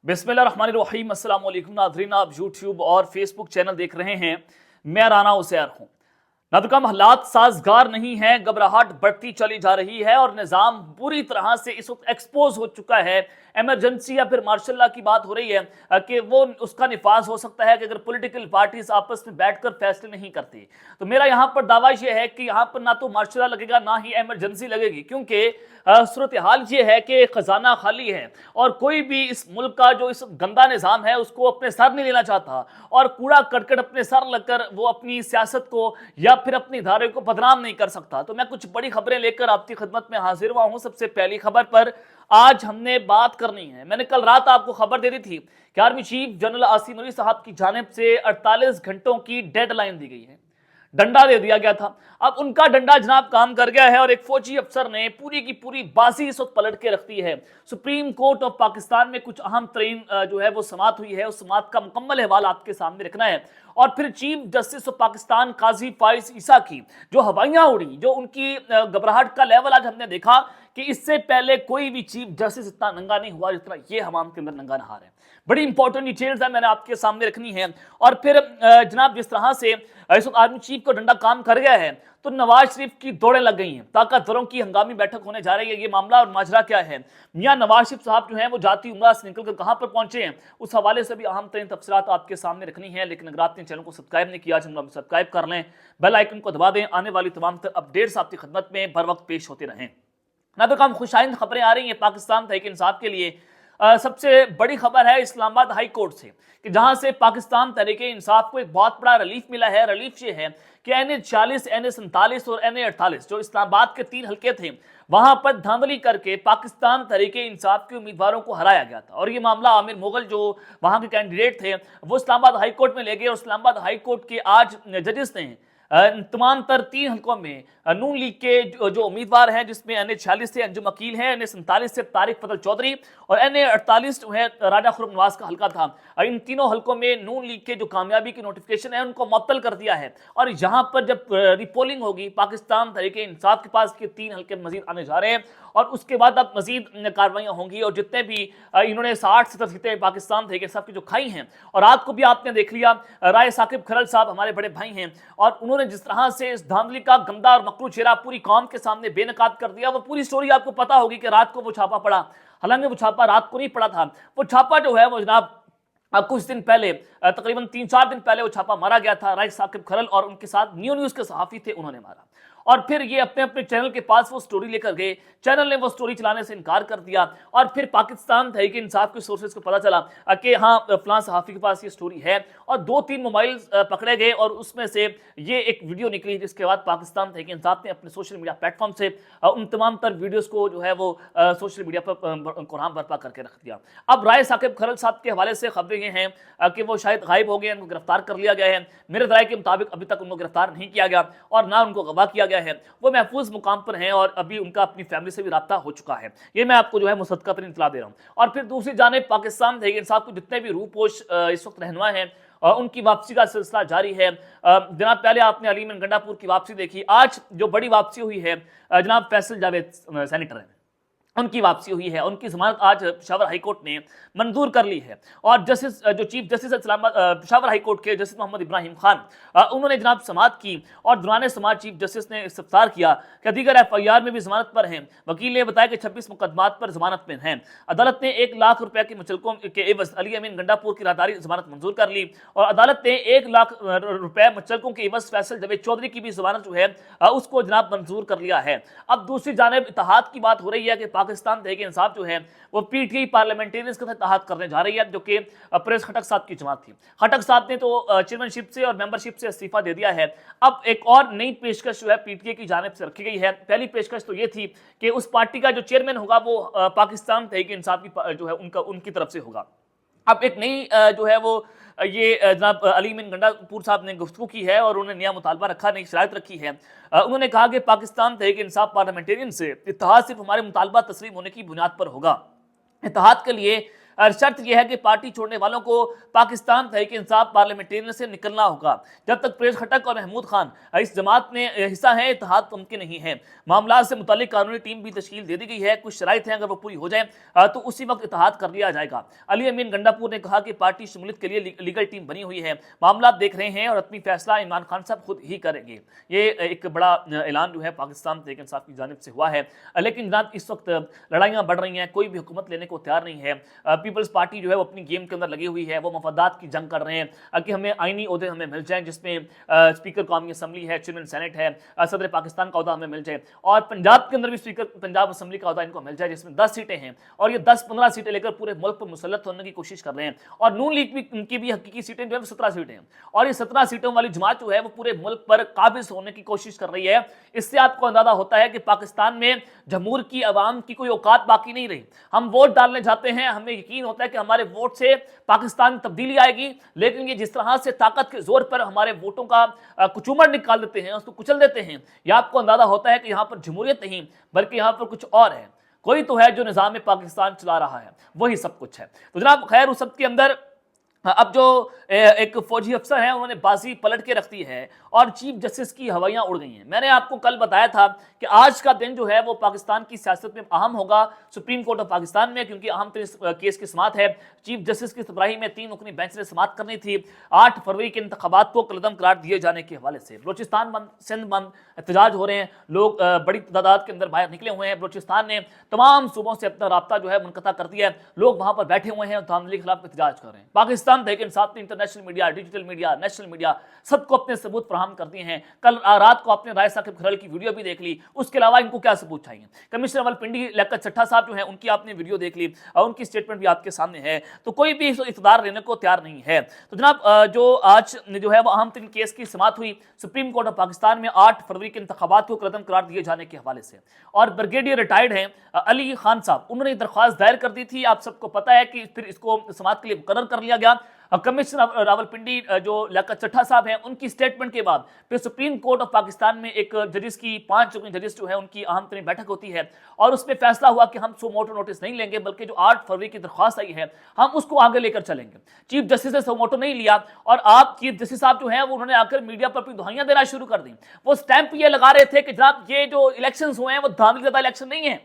बिस्मिल्लाहिर्रहमानिर्रहीम। अस्सलाम वालेकुम नाज़रीन, आप यूट्यूब और फेसबुक चैनल देख रहे हैं। मैं राना उसैर हूँ। नादुकम हालात साजगार नहीं है, घबराहट बढ़ती चली जा रही है और निज़ाम पूरी तरह से इस वक्त एक्सपोज हो चुका है। एमरजेंसी या फिर मार्शल लॉ की बात हो रही है कि वो उसका निफाज हो सकता है कि अगर पॉलिटिकल पार्टीज आपस में बैठकर फैसले नहीं करती। तो मेरा यहाँ पर दावा ये है कि यहाँ पर ना तो मार्शल लॉ लगेगा ना ही एमरजेंसी लगेगी, क्योंकि सूरत हाल ये है कि खजाना खाली है और कोई भी इस मुल्क का जो इस गंदा निज़ाम है उसको अपने सर नहीं लेना चाहता और कूड़ा करकट अपने सर लगकर वो अपनी सियासत को या फिर अपनी धारे को बदनाम नहीं कर सकता। तो मैं कुछ बड़ी खबरें लेकर आपकी खिदमत में हाजिर हुआ हूं। सबसे पहली खबर पर आज हमने बात करनी है। मैंने कल रात आपको खबर दे दी थी कि army chief general Asim Munir साहब की जानिब से 48 घंटों की डेडलाइन दी गई है, डंडा दे दिया गया था। अब उनका डंडा जनाब काम कर गया है और एक फौजी अफसर ने पूरी की पूरी बाजी इस वक्त पलट के रख दी है। सुप्रीम कोर्ट ऑफ पाकिस्तान में कुछ अहम तरीन जो है वो समात हुई है, उस समात का मुकम्मल हवाला आपके सामने रखना है। और फिर चीफ जस्टिस ऑफ पाकिस्तान काजी फाइज ईसा की जो हवाइयां उड़ी, जो उनकी घबराहट का लेवल आज हमने देखा कि इससे पहले कोई भी चीफ जस्टिस इतना नंगा नहीं हुआ जितना ये हमाम के अंदर नंगा नहार है। बड़ी इंपॉर्टेंट डिटेल्स है, मैंने आपके सामने रखनी है। और फिर जनाब जिस तरह से इस वक्त आर्मी चीफ का डंडा काम कर गया है तो नवाज शरीफ की दौड़ें लग गई हैं। ताकतवरों की हंगामी बैठक होने जा रही है। ये मामला और माजरा क्या है, मियां नवाज शरीफ साहब जो हैं वो जाती उम्रा से निकलकर कहां पर पहुंचे हैं, उस हवाले से भी अहम तरीन तफसीलात आपके सामने रखनी है। लेकिन अगर आपने चैनल को सब्सक्राइब नहीं किया, चैनल को सब्सक्राइब कर लें, बेल आइकन को दबा दें। आने वाली तमाम अपडेट्स आपकी खिदमत में बर वक्त पेश होते रहें। ना तो कम खुशाइंद खबरें आ रही हैं पाकिस्तान तहरीक इंसाफ के लिए। सबसे बड़ी खबर है इस्लामाबाद हाई कोर्ट से कि जहां से पाकिस्तान तहरीक इंसाफ को एक बहुत बड़ा रिलीफ मिला है। रिलीफ ये है कि NA-40, NA-47 और NA-48 जो इस्लामाबाद के 3 हल्के थे वहां पर धांधली करके पाकिस्तान तहरीक इंसाफ के उम्मीदवारों को हराया गया था। और ये मामला आमिर मुगल जो वहां के कैंडिडेट थे वो इस्लामाबाद हाई कोर्ट में ले गए और इस्लामाबाद हाई कोर्ट के आज जजेस ने तमाम तर 3 हल्कों में नून लीग के जो उम्मीदवार हैं, जिसमें NA-46 से अंजुम अकील हैं, NA-47 से तारिक फजल चौधरी और NA-48 जो है राजा खुर्रम नवाज का हल्का था। इन तीनों हल्कों में नून लीग के जो कामयाबी की नोटिफिकेशन है उनको मुअत्तल कर दिया है। और यहाँ पर जब रिपोलिंग होगी पाकिस्तान तहरीक इंसाफ के पास के 3 हल्के मजीद आने जा रहे हैं और उसके बाद अब मजीद कार्रवाइयाँ होंगी। और जितने भी इन्होंने 60-70 सीटें पाकिस्तान तहरीक इंसाफ की जो खाई हैं, और रात को भी आपने देख लिया राय साकिब खरल साहब हमारे बड़े भाई हैं और उन्होंने जिस तरह से इस धांधली का गंदा और मकरू चेहरा पूरी कौम के सामने बेनकाब कर दिया, वो पूरी स्टोरी आपको पता होगी कि रात को वो छापा पड़ा। हालांकि वो छापा रात को नहीं पड़ा था, वो छापा जो है वो जनाब कुछ दिन पहले तकरीबन 3-4 दिन पहले वो छापा मारा गया था। राय साकिब खरल और उनके साथ न्यूज़ के सहाफ़ी थे, उन्होंने मारा। और फिर ये अपने अपने चैनल के पास वो स्टोरी लेकर गए, चैनल ने वो स्टोरी चलाने से इनकार कर दिया और फिर पाकिस्तान तहरीक इंसाफ के सोर्सेज को पता चला कि हाँ फलां सहाफ़ी के पास ये स्टोरी है और 2-3 मोबाइल पकड़े गए और उसमें से ये एक वीडियो निकली, जिसके बाद पाकिस्तान तहरीक इंसाफ ने अपने सोशल मीडिया प्लेटफॉर्म से उन तमाम तर वीडियोज़ को जो है वो सोशल मीडिया पर कुरान बर्पा करके रख दिया। अब राय साकिब खरल साहब के हवाले से खबरें ये हैं कि वो शायद गायब हो गए, उनको गिरफ्तार कर लिया गया है। मेरे राय के मुताबिक अभी तक उनको गिरफ्तार नहीं किया गया और ना उनको गवाह किया गया है, वो महफूज मुकाम पर हैं और अभी उनका अपनी फैमिली से भी राब्ता हो चुका है। ये मैं आपको जो है मुसद्दक़ा तरीन इत्तला दे रहा हूँ। और फिर दूसरी जानिब पाकिस्तान तहरीक इंसाफ को जितने भी रूपोश इस वक्त रहनुमा हैं उनकी वापसी का सिलसिला जारी है। जनाब पहले आपने अली इमरान गंडापुर की वापसी देखी, आज जो बड़ी वापसी हुई है जनाब फैसल जावेद सेनेटर है, उनकी वापसी हुई है। उनकी जमानत आज पेशावर हाई कोर्ट ने मंजूर कर ली है और जस्टिस जो chief justice Peshawar high court के जस्टिस मोहम्मद इब्राहिम खान उन्होंने जनाब समाअत की और दौरान समाअत चीफ जस्टिस ने इस्तफ्सार किया कि दीगर FIR में भी जमानत पर हैं। वकील ने बताया कि 26 मुकदमात पर जमानत में हैं। अदालत ने 1 लाख रुपए के मुचलकों के एवज अली अमीन गंडापुर की राहदारी जमानत मंजूर कर ली और अदालत ने 1 लाख रुपए मुचलकों के एवज फैसल जावेद चौधरी की भी जमानत जो है उसको जनाब मंजूर कर लिया है। अब दूसरी जानिब इत्तेहाद की बात हो रही है कि पाकिस्तान तहरीक इंसाफ जो है वो PTI पार्लियामेंटेरियंस के साथ इत्तेहाद करने जा रही है, जो कि प्रेस खटक साहब की जमात थी। खटक साहब ने तो चेयरमैनशिप से और मेंबरशिप से इस्तीफा दे दिया है। अब एक और नई पेशकश जो है PTI की जानिब से रखी गई है। पहली पेशकश तो ये थी कि उस पार्टी का जो चेयरमैन होगा वो पाकिस्तान तहरीक इंसाफ की जो है उनकी तरफ से होगा। अब एक नई जो है वो ये जनाब अली इमरान गंडापुर साहब ने गुफ्तगू की है और उन्होंने नया मुतालबा रखा, नई शराइत रखी है। उन्होंने कहा कि पाकिस्तान तहरीक इंसाफ पार्लियामेंटेरियन से इत्तेहाद सिर्फ हमारे मुतालबा तस्लीम होने की बुनियाद पर होगा। इत्तेहाद के लिए शर्त यह है कि पार्टी छोड़ने वालों को पाकिस्तान तहरीक इंसाफ पार्लियामेंटेरियन से निकलना होगा। जब तक परवेज खटक और महमूद खान इस जमात में हिस्सा है, इत्तेहाद मुमकिन नहीं है। मामला से मुतालिक कानूनी टीम भी तश्कील दे दी गई है। कुछ शराइत हैं, अगर वो पूरी हो जाए तो उसी वक्त इत्तेहाद कर लिया जाएगा। अली अमीन गंडापुर ने कहा कि पार्टी शमूलियत के लिए लीगल टीम बनी हुई है, मामला देख रहे हैं और अपनी फैसला इमरान खान साहब खुद ही करेंगे। ये एक बड़ा ऐलान जो है पाकिस्तान तहरीक इंसाफ की जानिब से हुआ है। लेकिन जनाब इस वक्त लड़ाइयाँ बढ़ रही हैं, कोई भी हुकूमत लेने को तैयार नहीं है। पीपल्स पार्टी जो है वो अपनी गेम के अंदर लगी हुई है, वो मफादात की जंग कर रहे हैं कि हमें आईनी ओहदे हमें मिल जाए, जिसमें स्पीकर कौमी असम्बली है, चेयरमैन सेनेट है, सदर पाकिस्तान का ओहदा हमें मिल जाए, और पंजाब के अंदर भी स्पीकर पंजाब असम्बली का ओहदा इनको मिल जाए, जिसमें 10 सीटें हैं। और ये 10-15 सीटें लेकर पूरे मुल्क पर मुसल्लत होने की कोशिश कर रहे हैं। और नून लीग भी उनकी भी हकीकी सीटें जो है 17 सीटें हैं, और ये 17 सीटों वाली जमात जो है वो पूरे मुल्क पर काबिज होने की कोशिश कर रही है। इससे आपको अंदाजा होता है कि पाकिस्तान में जमहूर की आवाम की कोई औकात बाकी नहीं रही। हम वोट डालने जाते हैं, हमें यकीन होता है कि हमारे वोट से पाकिस्तान में तब्दीली आएगी, लेकिन ये जिस तरह से ताकत के जोर पर हमारे वोटों का कुचूमड़ निकाल देते हैं, उसको कुचल देते हैं, यह आपको अंदाजा होता है कि यहाँ पर जमहूरियत नहीं बल्कि यहाँ पर कुछ और है। कोई तो है जो निज़ाम पाकिस्तान चला रहा है, वही सब कुछ है। तो जनाब खैर उस सब के अंदर अब जो एक फौजी अफसर है उन्होंने बाजी पलट के रख दी है और चीफ जस्टिस की हवाइयां उड़ गई हैं। मैंने आपको कल बताया था कि आज का दिन जो है वो पाकिस्तान की सियासत में अहम होगा सुप्रीम कोर्ट ऑफ पाकिस्तान में, क्योंकि अहम केस की समाअत है। चीफ जस्टिस की सरबराही में 3 रुकनी बेंच ने समाअत करनी थी 8 फरवरी के इंतखाबात को कलदम करार दिए जाने के हवाले से। बलोचिस्तान बंद, सिंध बंद, एहतजाज हो रहे हैं, लोग बड़ी तादाद के अंदर बाहर निकले हुए हैं। बलोचिस्तान ने तमाम सूबों से अपना राब्ता जो है मुनक़ता कर दिया है, लोग वहां पर बैठे हुए हैं और धांधली के खिलाफ एहतजाज कर रहे हैं। पाकिस्तान तहरीक इंसाफ ने international media, digital media, national media सबको अपने सबूत फराहम कर दिए हैं। कल रात को आपने राय साकिब खरल की वीडियो भी देख ली, उसके अलावा इनको क्या सबूत चाहिए। कमिश्नर रावलपिंडी लियाकत चट्टा साहब जो है उनकी आपने वीडियो देख ली और उनकी स्टेटमेंट भी आपके सामने है, तो कोई भी इक़्तिदार लेने को तैयार नहीं है। तो जनाब जो आज जो है वो अहम तरीन केस की समाअत हुई सुप्रीम कोर्ट ऑफ पाकिस्तान में 8 फरवरी के इंतखाबात को कलदम करार दिए जाने के हवाले से। और ब्रिगेडियर रिटायर्ड हैं अली खान साहब, उन्होंने दरख्वास्त दायर कर दी थी। आप सबको पता है कि फिर इसको समाअत के लिए मुकर्रर कर लिया गया। कमिश्नर रावलपिंडी जो लियाकत चट्टा साहब हैं उनकी स्टेटमेंट के बाद फिर सुप्रीम कोर्ट ऑफ पाकिस्तान में एक जजेस की 5 जजेस जो है उनकी अहम तरीन बैठक होती है और उसमें फैसला हुआ कि हम सो मोटो नोटिस नहीं लेंगे, बल्कि जो 8 फरवरी की दरख्वास्त आई है हम उसको आगे लेकर चलेंगे। चीफ जस्टिस ने सो मोटो नहीं लिया और आप चीफ जस्टिस साहब जो है वो उन्होंने आकर मीडिया पर अपनी दुहाइयां देना शुरू कर दी। वो स्टैंप ये लगा रहे थे कि जनाब ये जो इलेक्शन हुए हैं वो धांधली ज़्यादा इलेक्शन नहीं है।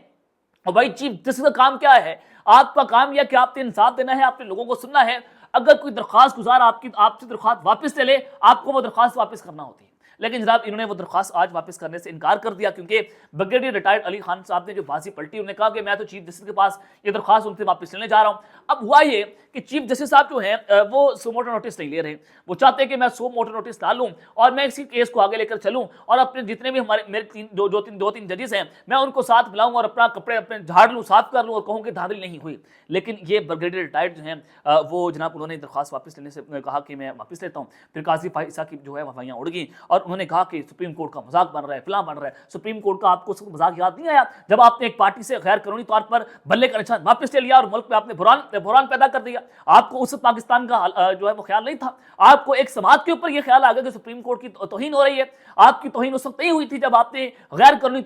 और भाई चीफ जस्टिस का काम क्या है? आपका काम यह कि आपने इंसाफ देना है, आपने लोगों को सुनना है। अगर कोई दरख्वास्त गुजार आपसे दरख्वास्त वापस ले ले, आपको वो दरख्वास्त वापस करना होती है। लेकिन जनाब इन्होंने वो दरख्वास्त आज वापस करने से इनकार कर दिया, क्योंकि ब्रिगेडियर रिटायर्ड अली खान साहब ने जो बाजी पलटी, उन्होंने कहा कि मैं तो चीफ जस्टिस के पास ये दरख्वास्त उनसे वापस लेने जा रहा हूं। अब हुआ ये कि चीफ जस्टिस साहब जो हैं वो सो मोटो नोटिस नहीं ले रहे। वो चाहते हैं कि मैं सो मोटो नोटिस ना लूं और मैं इसी केस को आगे लेकर चलूं और अपने जितने भी मेरे दो तीन जजेस हैं मैं उनको साथ मिलाऊं और अपना कपड़े अपने झाड़ लूं, साफ कर लूं और कहूं कि धांधली नहीं हुई। लेकिन ये ब्रिगेडियर रिटायर्ड जो हैं वो जनाब उन्होंने दरख्वास्त वापस लेने से कहा कि मैं वापस लेता हूं। फिर काजी फाइसा की जो है हवाइयां उड़ गई और उन्होंने कहा कि सुप्रीम कोर्ट का मजाक बन रहा है, फिल्म बन रहा है। सुप्रीम कोर्ट का आपको मजाक याद नहीं आया जब आपने एक पार्टी से गैर कानूनी तौर पर बल्ले का निशान वापस ले लिया और मुल्क में आपने बुरान पैदा कर दिया? आपको उस पाकिस्तान का जो है वो ख्याल नहीं था। आपको एक समाज के ऊपर यह ख्याल आ गया कि सुप्रीम कोर्ट की तौहीन हो रही है। आपकी तौहीन उस वक्त नहीं हुई थी जब आपने गैर कानूनी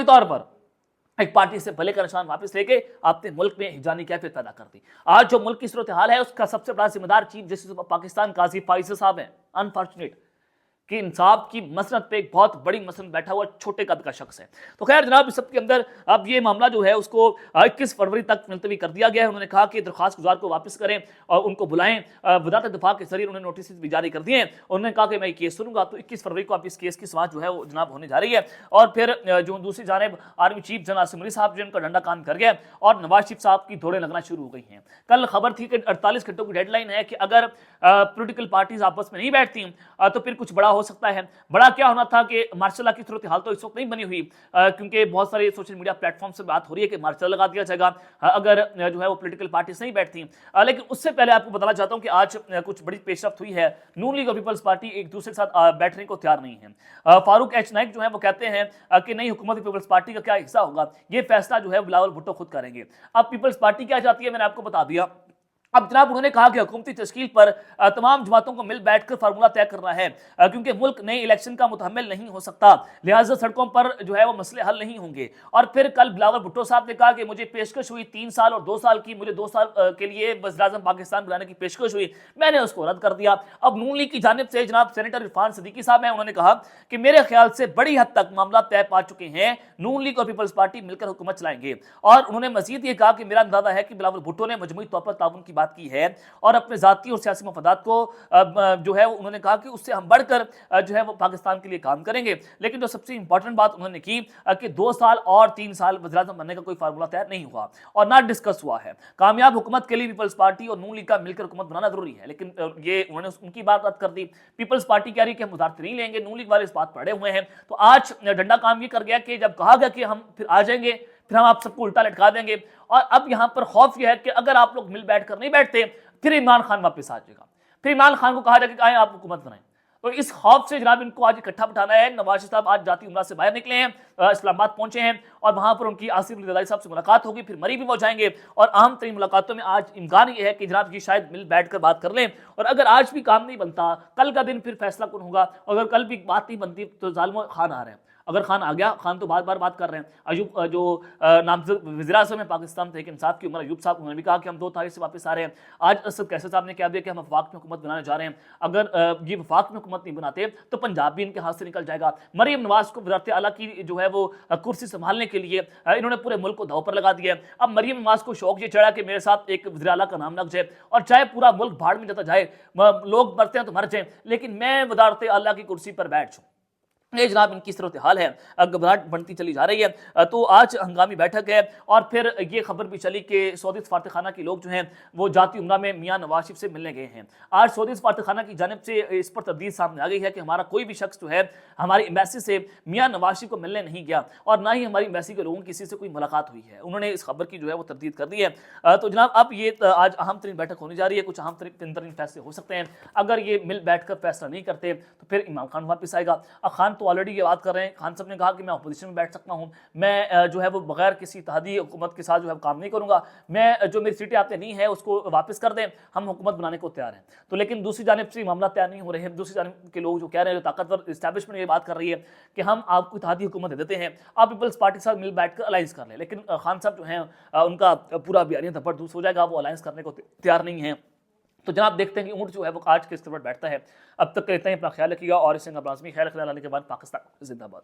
तौर पर एक पार्टी से भले का निशान वापस लेके आपने मुल्क में हिजानी कैफियत पैदा कर दी। आज जो मुल्क की सूरत हाल है उसका सबसे बड़ा जिम्मेदार चीफ जस्टिस पाकिस्तान काजी फाइसा साहब हैं। अनफॉर्चुनेट कि इंसाफ की मसनद पे एक बहुत बड़ी मसनद बैठा हुआ छोटे कद का शख्स है। तो खैर जनाब इस सब के अंदर अब ये मामला जो है उसको 21 फरवरी तक मुलतवी कर दिया गया है। उन्होंने कहा कि दरख्वास्त गुजार को वापस करें और उनको बुलाएं। वजारत दिफा के जरिए उन्होंने नोटिस भी जारी कर दिए हैं। उन्होंने कहा कि मैं ये केस सुनूंगा। तो 21 फरवरी को अब इस केस की समाअत जो है वो जनाब होने जा रही है। और फिर जो दूसरी जानिब आर्मी चीफ जनरल असम्बली साहब जिनका डंडा काम कर गया और नवाज शरीफ साहब की दौड़ें लगना शुरू हो गई हैं। कल खबर थी कि 48 घंटों की डेडलाइन है कि अगर पोलिटिकल पार्टीज आपस में नहीं बैठती तो फिर कुछ बड़ा हो सकता है। बड़ा क्या होना था कि मार्शल लॉ की सूरत हाल तो इस वक्त नहीं बनी हुई, क्योंकि बहुत सारे सोशल मीडिया प्लेटफॉर्म से बात हो रही है कि मार्शल लगा दिया जाएगा अगर जो है वो पॉलिटिकल पार्टीज नहीं बैठती। लेकिन उससे पहले आपको बताना चाहता हूं कि आज कुछ बड़ी पेशरफ्त हुई है। नून लीग और पीपल्स पार्टी एक दूसरे के साथ बैठने को तैयार नहीं है। फारूक एच नाइक जो है वो कहते हैं कि नई हुकूमत पीपल्स पार्टी का क्या हिस्सा होगा, ये फैसला जो है बिलावल भुट्टो खुद करेंगे। अब पीपल्स पार्टी क्या चाहती है मैंने आपको बता दिया। اب जनाब उन्होंने कहा कि हुकूमती तश्कील पर तमाम जमातों को मिल बैठ कर फार्मूला तय करना है, क्योंकि मुल्क नई इलेक्शन का मुतहम्मिल नहीं हो सकता, लिहाजा सड़कों पर जो है वो मसले हल नहीं होंगे। और फिर कल बिलावल भुट्टो साहब ने कहा कि मुझे पेशकश हुई 3 साल और 2 साल की, मुझे 2 साल के लिए वज़ीर-ए-आज़म पाकिस्तान बनाने की पेशकश हुई, मैंने उसको रद्द कर दिया। अब नून लीग की जानिब से जनाब सेनेटर इरफान सदीकी साहब हैं, उन्होंने कहा कि मेरे ख्याल से बड़ी हद तक मामला तय पा चुके हैं, नून लीग और पीपल्स पार्टी मिलकर हुकूमत चलाएंगे। और उन्होंने मजीद ये कहा कि मेरा अंदाजा है कि बिलावल भुट्टो ने मजमूई तौर पर ताउन की बात की है और अपने ज़ाती और सियासी मफादात को जो है उन्होंने कहा कि उससे हम बढ़कर जो है वो पाकिस्तान के लिए काम करेंगे। लेकिन जो सबसे इंपॉर्टेंट बात उन्होंने की कि 2 साल और 3 साल वज़ीर-ए-आज़म बनने का कोई फार्मूला तैयार नहीं हुआ और ना डिस्कस हुआ है। कामयाब हुकूमत के लिए पीपल्स पार्टी और नून लीग का मिलकर हुकूमत बनाना जरूरी है, लेकिन ये उन्होंने उनकी बात रद्द कर दी। पीपल्स पार्टी कह रही है कि हम मुदारत नहीं लेंगे, नून लीग वाले इस बात पर अड़े हुए हैं। तो आज डंडा काम ये कर गया कि जब कहा गया कि हम फिर आ जाएंगे, फिर हम आप सबको उल्टा लटका देंगे, और अब यहाँ पर खौफ यह है कि अगर आप लोग मिल बैठ कर नहीं बैठते फिर इमरान खान वापस आ जाएगा, फिर इमरान खान को कहा जाएगा कि आए आप हुकूमत बनाएं। तो इस खौफ से जनाब इनको आज इकट्ठा बिठाना है। नवाज शरीफ साहब आज जाती उमरा से बाहर निकले हैं, इस्लामाबाद पहुंचे हैं और वहां पर उनकी आसिफ अली जरदारी साहब से मुलाकात होगी, फिर मरी भी वो जाएंगे। और अहम तरीन मुलाकातों में आज इम्कान ये है कि जनाब ये शायद मिल बैठ कर बात कर लें, और अगर आज भी काम नहीं बनता, कल का दिन फिर फैसला कौन होगा। अगर कल भी बात नहीं बनती तो जालिम खान आ रहे हैं, अगर खान आ गया, खान तो बार बार बात कर रहे हैं। अयूब जो नामजद वज़ीर-ए-आज़म में पाकिस्तान तहरीक इंसाफ की उमर अयूब साहब, उन्होंने भी कहा कि हम 2 तारीख से वापस आ रहे हैं। आज असद कैसर साहब ने कह दिया कि हम वफाक में हुकूमत बनाने जा रहे हैं। अगर ये वफाक में हुकूमत नहीं बनाते तो पंजाब भी इनके हाथ से निकल जाएगा। मरीम नवाज को वज़ारत आला की जो है वो कुर्सी संभालने के लिए इन्होंने पूरे मुल्क को दाव पर लगा दिया है। अब मरीम नवाज को शौक ये चढ़ा कि मेरे साथ एक वज़ीर आला का नाम लग जाए, और चाहे पूरा मुल्क भाड़ में जाता जाए, लोग मरते हैं तो मर जाए, लेकिन मैं वज़ारत आला की कुर्सी पर बैठ जाऊँ। ये जनाब इनकी सूरत हाल है, घबराहट बढ़ती चली जा रही है। तो आज हंगामी बैठक है और फिर ये खबर भी चली कि सऊदी सफारतखाना के लोग जो हैं वो जाती उम्रा में मियां नवाज शरीफ से मिलने गए हैं। आज सऊदी सफारतखाना की जानिब से इस पर तब्दील सामने आ गई है कि हमारा कोई भी शख्स जो है हमारी एम्बेसी से मियां नवाज शरीफ को मिलने नहीं गया, और ना ही हमारी एम्बेसी के लोगों की किसी से कोई मुलाकात हुई है। उन्होंने इस खबर की जो है वो तब्दील कर दी है। तो जनाब अब ये आज अहम तरीन बैठक होने जा रही है, कुछ अहम तरीन फैसले हो सकते हैं। अगर ये मिल बैठ कर फैसला नहीं करते तो फिर इमरान खान वापस आएगा। खान तो ऑलरेडी ये बात कर रहे हैं, खान साहब ने कहा कि मैं अपोजिशन में बैठ सकता हूं, मैं जो है वो बगैर किसी इत्तेहादी हुकूमत के साथ जो है काम नहीं करूंगा, मैं जो मेरी सीटें आपने नहीं है उसको वापस कर दें, हम हुकूमत बनाने को तैयार हैं। तो लेकिन दूसरी जानिब से मामला तैयार नहीं हो रहे हैं। दूसरी जानिब के लोग जो कह रहे हैं, जो ताकतवर इस्टेब्लिशमेंट ये बात कर रही है कि हम आपको इत्तेहादी हुकूमत दे देते हैं, आप पीपल्स पार्टी के साथ मिल बैठ कर अलायंस कर लें। लेकिन खान साहब जो हैं उनका पूरा बयानिया जबरदस्त हो जाएगा, वो अलायंस करने को तैयार नहीं है। तो जनाब देखते हैं कि ऊँट जो है वो आज किस तरह बैठता है। अब तक कहते हैं अपना ख्याल रखिएगा, और इसे ख्याल रखने के बाद पाकिस्तान जिंदाबाद।